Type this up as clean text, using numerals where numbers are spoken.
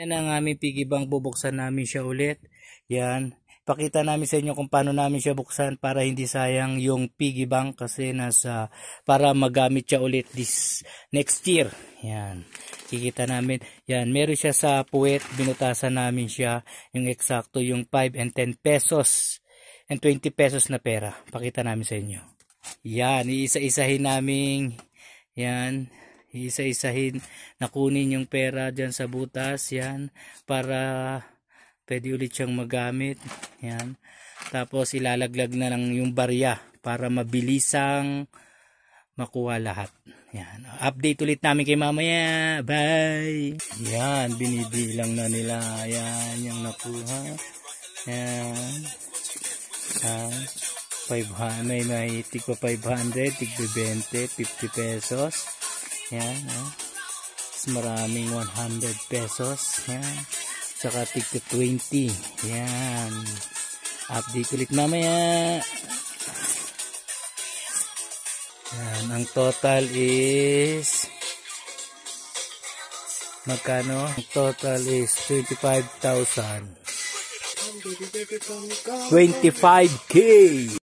Yan ang aming piggy bank, bubuksan namin siya ulit. Yan. Pakita namin sa inyo kung paano namin siya buksan para hindi sayang yung piggy bank kasi para magamit siya ulit this next year. Yan. Kikita namin. Yan. Meron siya sa puwet. Binutasan namin siya yung eksakto yung 5 and 10 pesos and 20 pesos na pera. Pakita namin sa inyo. Yan. Iisa-isahin namin. Yan. Isa-isahin na kunin yung pera dyan sa butas, yan, para pwede ulit siyang magamit, yan. Tapos ilalaglag na lang yung barya para mabilisang makuha lahat, yan. Update ulit namin kay mamaya, bye. Yan, binibilang na nila, yan, yung nakuha, yan. 500, may tigpa 500, tigpa 20, 50 pesos. Yan, mas maraming 100 pesos. Yan. Saka tigto 20. Yan. Update ulit mamaya. Yan. Ang total is magkano? Ang total is 25,000. 25K.